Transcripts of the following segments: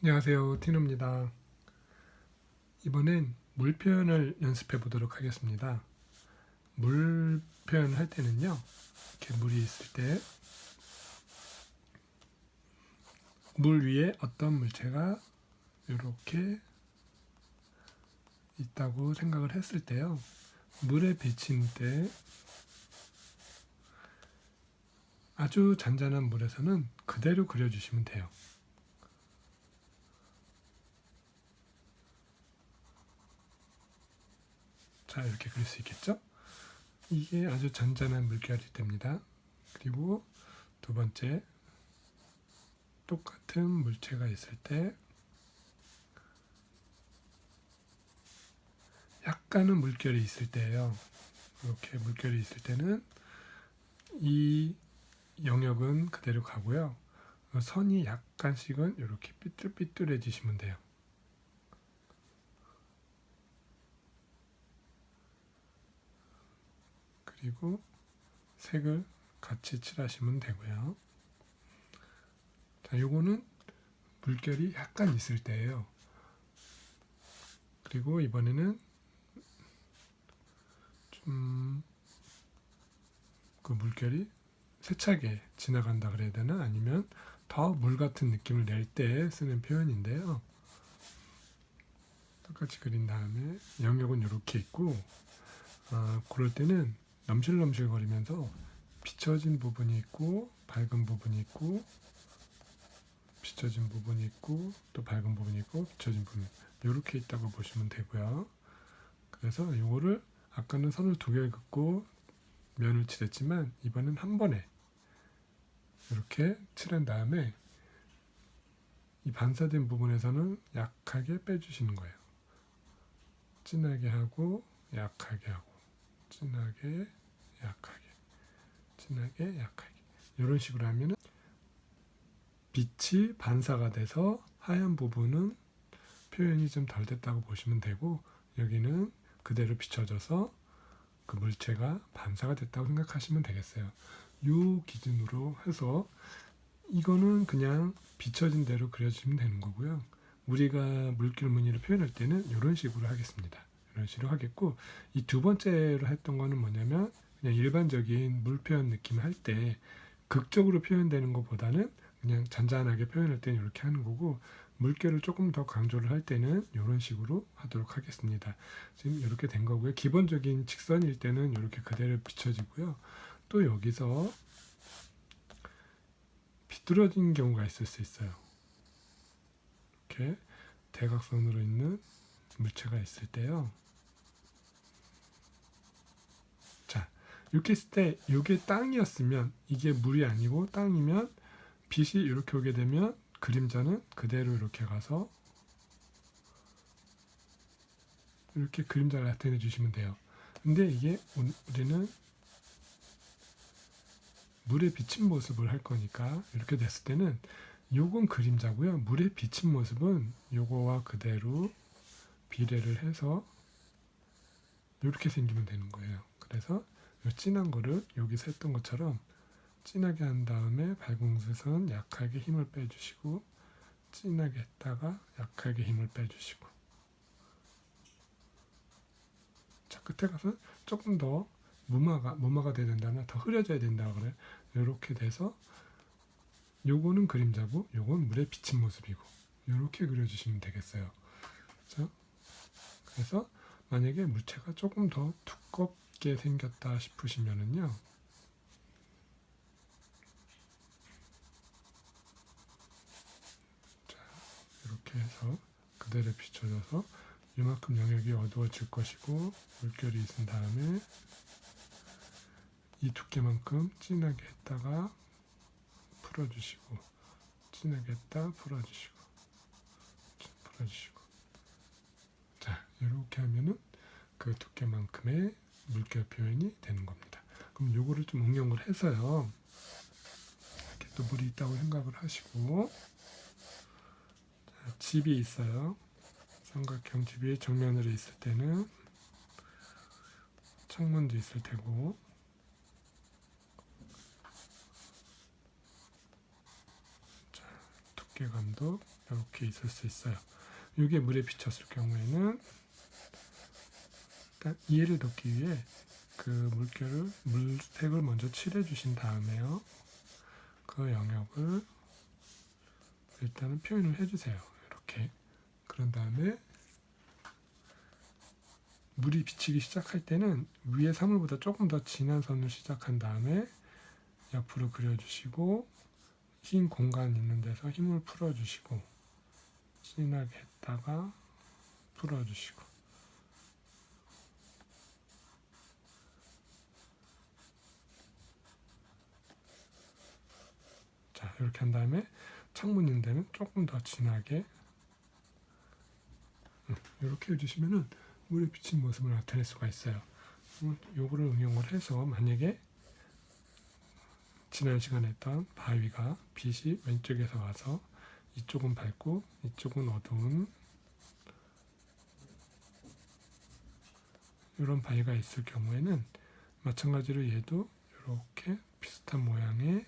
안녕하세요, 티노입니다. 이번엔 물 표현을 연습해 보도록 하겠습니다. 물 표현을 할 때는요, 이렇게 물이 있을 때 물 위에 어떤 물체가 이렇게 있다고 생각을 했을 때요, 물에 비친 때 아주 잔잔한 물에서는 그대로 그려주시면 돼요. 자, 이렇게 그릴 수 있겠죠? 이게 아주 잔잔한 물결이 됩니다. 그리고 두 번째, 똑같은 물체가 있을 때 약간은 물결이 있을 때예요. 이렇게 물결이 있을 때는 이 영역은 그대로 가고요. 선이 약간씩은 이렇게 삐뚤삐뚤해지시면 돼요. 그리고 색을 같이 칠하시면 되고요. 자, 요거는 물결이 약간 있을 때예요. 그리고 이번에는 좀 그 물결이 세차게 지나간다 그래야 되나? 아니면 더 물 같은 느낌을 낼 때 쓰는 표현인데요. 똑같이 그린 다음에 영역은 이렇게 있고, 그럴 때는 넘실넘실 거리면서 비춰진 부분이 있고 밝은 부분이 있고 비춰진 부분이 있고 또 밝은 부분이 있고 비춰진 부분이 이렇게 있다고 보시면 되고요. 그래서 이거를 아까는 선을 두 개를 긋고 면을 칠했지만 이번엔 한 번에 이렇게 칠한 다음에 이 반사된 부분에서는 약하게 빼주시는 거예요. 진하게 하고 약하게 하고 진하게 약하게 진하게 약하게 이런 식으로 하면 빛이 반사가 돼서 하얀 부분은 표현이 좀 덜 됐다고 보시면 되고, 여기는 그대로 비춰져서 그 물체가 반사가 됐다고 생각하시면 되겠어요. 이 기준으로 해서 이거는 그냥 비춰진 대로 그려주시면 되는 거고요. 우리가 물길 무늬를 표현할 때는 이런 식으로 하겠습니다. 이런 식으로 하겠고, 이 두 번째로 했던 거는 뭐냐면 그냥 일반적인 물 표현 느낌 할 때 극적으로 표현되는 것보다는 그냥 잔잔하게 표현할 때는 이렇게 하는 거고, 물결을 조금 더 강조를 할 때는 이런 식으로 하도록 하겠습니다. 지금 이렇게 된 거고요. 기본적인 직선일 때는 이렇게 그대로 비춰지고요. 또 여기서 비뚤어진 경우가 있을 수 있어요. 이렇게 대각선으로 있는 물체가 있을 때요. 자, 이렇게 했을 때 이게 땅이었으면, 이게 물이 아니고 땅이면 빛이 이렇게 오게 되면 그림자는 그대로 이렇게 가서 이렇게 그림자를 나타내 주시면 돼요. 근데 이게 우리는 물에 비친 모습을 할 거니까 이렇게 됐을 때는 요건 그림자고요. 물에 비친 모습은 요거와 그대로 비례를 해서 이렇게 생기면 되는 거예요. 그래서 요 진한 거를 여기서 했던 것처럼 진하게 한 다음에 밝은 곳에서는 약하게 힘을 빼주시고, 진하게 했다가 약하게 힘을 빼주시고, 자, 끝에 가서 조금 더 무마가 돼야 된다면 더 흐려져야 된다고 그래요. 이렇게 돼서 요거는 그림자고 요건 물에 비친 모습이고 이렇게 그려주시면 되겠어요. 자, 그래서 만약에 물체가 조금 더 두껍게 생겼다 싶으시면은요, 자, 이렇게 해서 그대로 비춰져서 이만큼 영역이 어두워질 것이고, 물결이 있은 다음에 이 두께만큼 진하게 했다가 풀어주시고, 진하게 했다 풀어주시고, 풀어주시고. 자, 이렇게 하면은 그 두께만큼의 물결 표현이 되는 겁니다. 그럼 요거를 좀 응용을 해서요, 이렇게 또 물이 있다고 생각을 하시고, 자, 집이 있어요. 삼각형 집이 정면으로 있을 때는 창문도 있을 테고, 자, 두께감도 이렇게 있을 수 있어요. 이게 물에 비쳤을 경우에는 일단 이해를 돕기 위해 그 물색을 먼저 칠해 주신 다음에요. 그 영역을 일단은 표현을 해주세요. 이렇게. 그런 다음에 물이 비치기 시작할 때는 위에 사물보다 조금 더 진한 선을 시작한 다음에 옆으로 그려주시고 흰 공간 있는 데서 힘을 풀어주시고 진하게 했다가 풀어주시고 자 이렇게 한 다음에 창문 있는 데는 조금 더 진하게 이렇게 해주시면은 물에 비친 모습을 나타낼 수가 있어요. 요거를 응용을 해서 만약에 지난 시간에 했던 바위가 빛이 왼쪽에서 와서 이쪽은 밝고 이쪽은 어두운 이런 바위가 있을 경우에는 마찬가지로 얘도 이렇게 비슷한 모양의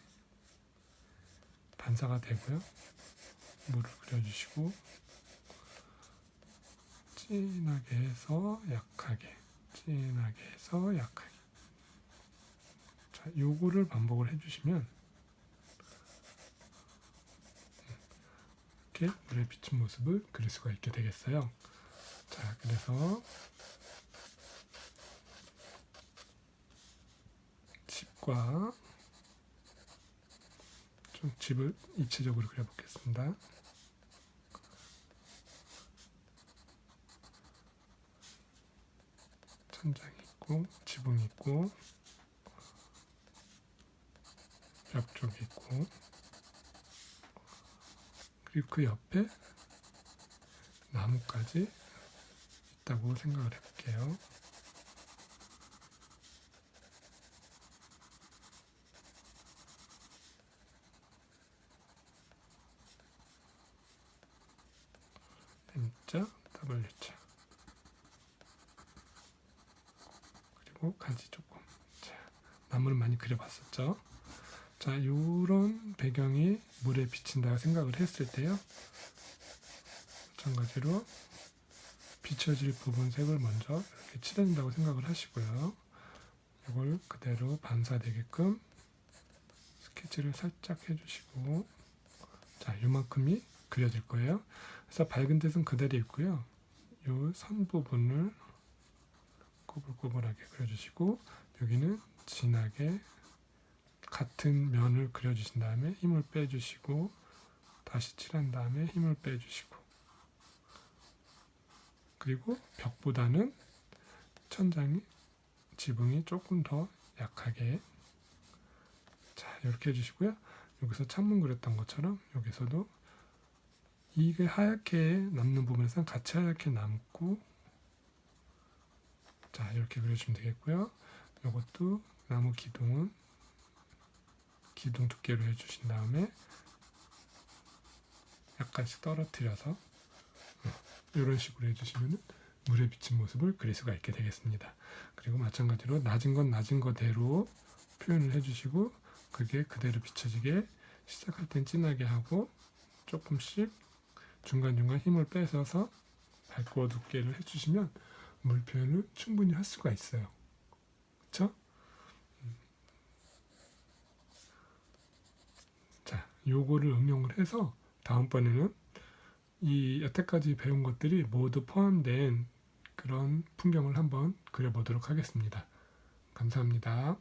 반사가 되고요. 물을 그려주시고 진하게 해서 약하게 진하게 해서 약하게 자, 요거를 반복을 해주시면 이렇게 물에 비친 모습을 그릴 수가 있게 되겠어요. 자, 그래서 집과 좀 집을 입체적으로 그려보겠습니다. 천장이 있고 지붕이 있고 벽 쪽이 있고 그리고 그 옆에 나무까지 있다고 생각을 해볼게요. M자, W자 그리고 가지 조금 자, 나무를 많이 그려봤었죠. 자, 이런 배경이 물에 비친다고 생각을 했을 때요. 마찬가지로 비춰질 부분 색을 먼저 이렇게 칠해준다고 생각을 하시고요. 이걸 그대로 반사되게끔 스케치를 살짝 해주시고 자, 요만큼이 그려질 거예요. 그래서 밝은 데는 그대로 있고요. 요 선 부분을 꼬불꼬불하게 그려주시고 여기는 진하게 같은 면을 그려주신 다음에 힘을 빼주시고 다시 칠한 다음에 힘을 빼주시고 그리고 벽보다는 천장이 지붕이 조금 더 약하게 자 이렇게 해주시고요. 여기서 창문 그렸던 것처럼 여기서도 이게 하얗게 남는 부분에서는 같이 하얗게 남고 자 이렇게 그려주시면 되겠고요. 이것도 나무 기둥은 기둥 두께로 해주신 다음에 약간씩 떨어뜨려서 이런 식으로 해주시면 물에 비친 모습을 그릴 수가 있게 되겠습니다. 그리고 마찬가지로 낮은 건 낮은 거대로 표현을 해주시고 그게 그대로 비춰지게 시작할 땐 진하게 하고 조금씩 중간중간 힘을 빼서 밝고 어둡게를 해주시면 물 표현을 충분히 할 수가 있어요. 그렇죠? 자, 요거를 응용을 해서 다음번에는 이 여태까지 배운 것들이 모두 포함된 그런 풍경을 한번 그려보도록 하겠습니다. 감사합니다.